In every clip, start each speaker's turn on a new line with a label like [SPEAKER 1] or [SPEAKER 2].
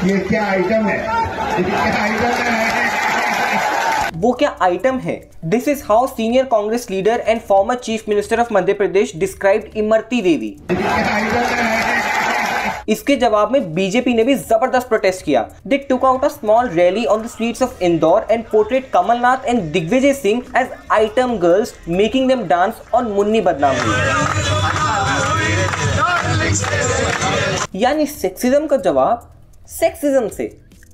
[SPEAKER 1] ये क्या आइटम है? ये क्या आइटम है?
[SPEAKER 2] वो क्या आइटम है? This is how senior Congress leader and former chief minister of Madhya Pradesh described Imarti Devi. इसके जवाब में बीजेपी ने भी जबरदस्त प्रोटेस्ट किया। They took out a small rally on the streets of Indore and portrayed Kamalnath and Digvijay Singh as item girls, making them dance on Munni बदनाम हुई। यानी सेक्सिज्म का जवाब सेक्सिज्म से।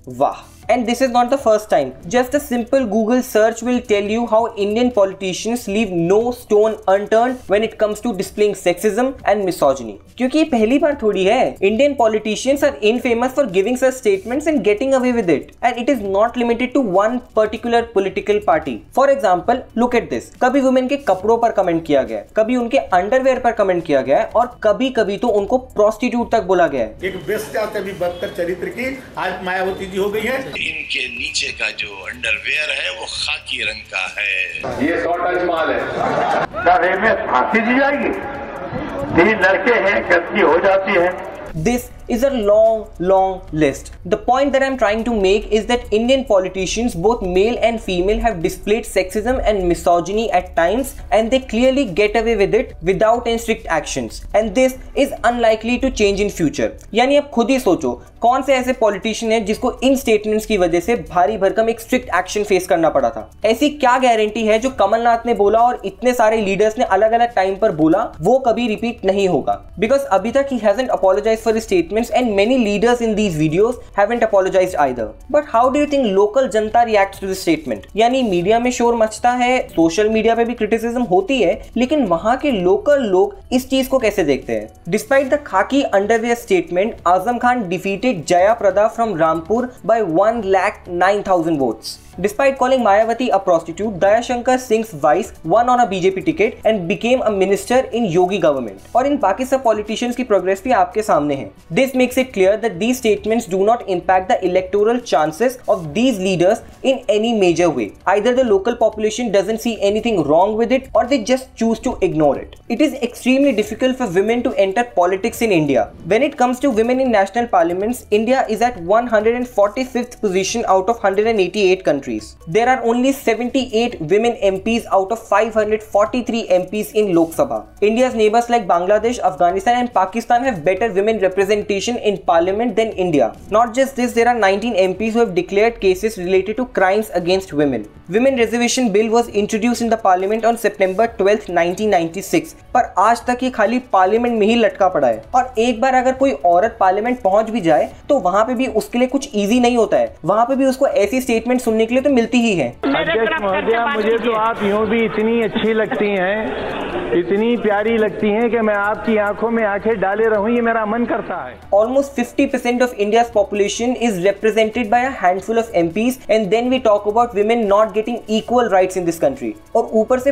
[SPEAKER 2] वाह! And this is not the first time. Just a simple Google search will tell you how Indian politicians leave no stone unturned when it comes to displaying sexism and misogyny. क्योंकि ये पहली बार थोड़ी है। Indian politicians are infamous for giving such statements and getting away with it. And it is not limited to one particular political party. For example, look at this. कभी women के कपड़ों पर comment किया गया है, कभी उनके अंडरवेयर पर कमेंट किया गया है और कभी कभी तो उनको प्रोस्टिट्यूट तक बोला गया है।
[SPEAKER 1] एक बेस्या से भी बदतर चरित्र की आज मायावती जी हो गई है।
[SPEAKER 3] इनके नीचे का जो अंडरवेयर है वो खाकी रंग का है।
[SPEAKER 1] ये 100 टन माल है। क्या में फांसी दी जाएगी? 3 लड़के हैं, गलती हो जाती है।
[SPEAKER 2] This is a long list. The point that I'm trying to make is that Indian politicians, both male and female, have displayed sexism and misogyny at times, and they clearly get away with it without any strict actions. And this is unlikely to change in future. यानी आप खुद ही सोचो, कौन से ऐसे politician है जिसको इन statements की वजह से भारी भरकम एक स्ट्रिक्ट एक्शन फेस करना पड़ा था? ऐसी क्या गारंटी है जो कमलनाथ ने बोला और इतने सारे लीडर्स ने अलग अलग टाइम पर बोला वो कभी रिपीट नहीं होगा? बिकॉज अभी तक he hasn't apologised for his statements and many leaders in these videos haven't apologized either. But how do you think local Janata reacts to this statement? यानी मीडिया में शोर मचता है, सोशल मीडिया पे भी क्रिटिसिज्म होती है, लेकिन वहां के लोकल लोग इस चीज को कैसे देखते हैं? Despite the khaki underwear statement, Azam Khan defeated Jaya Prada from Rampur by 1,09,000 votes. Despite calling Mayawati a prostitute, Dayasankar Singh's wife won on a BJP ticket and became a minister in Yogi government. और इन बाकी सब politicians की progress भी आपके सामने है। This makes it clear that these statements do not impact the electoral chances of these leaders in any major way. Either the local population doesn't see anything wrong with it or they just choose to ignore it. It is extremely difficult for women to enter politics in India. When it comes to women in national parliaments, India is at 145th position out of 188 countries. There are only 78 women MPs out of 543 MPs in Lok Sabha. India's neighbors like Bangladesh, Afghanistan and Pakistan have better women representation in parliament than India. Not just this, there are 19 MPs who have declared cases related to crimes against women. Women Reservation Bill was introduced in the parliament on September 12, 1996. पर आज तक ये खाली parliament में ही लटका पड़ा है। और एक बार अगर कोई औरत पार्लियामेंट पहुंच भी जाए तो वहां पे भी उसके लिए कुछ इजी नहीं होता है। वहां पे भी उसको ऐसी स्टेटमेंट सुनने के लिए तो मिलती ही है।
[SPEAKER 4] अध्यक्ष महोदया, मुझे तो आप यूं भी इतनी अच्छी लगती हैं, इतनी प्यारी लगती हैं कि मैं आपकी आंखों में आंखें डाले रहूं, ये मेरा मन करता है।
[SPEAKER 2] Almost 50% of India's population is represented by a handful of MPs, and then we talk about women not getting equal rights in this country. और ऊपर से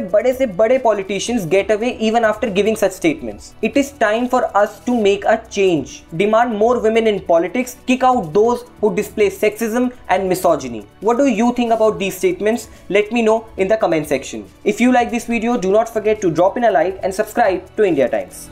[SPEAKER 2] बड़े politicians get away even after giving such statements. It is time for us to make a change. Demand more women in politics. Kick out those who display sexism and misogyny. What do you think about these statements? Let me know in the comment section. If you like this video, do not forget to drop in a like and subscribe to India Times.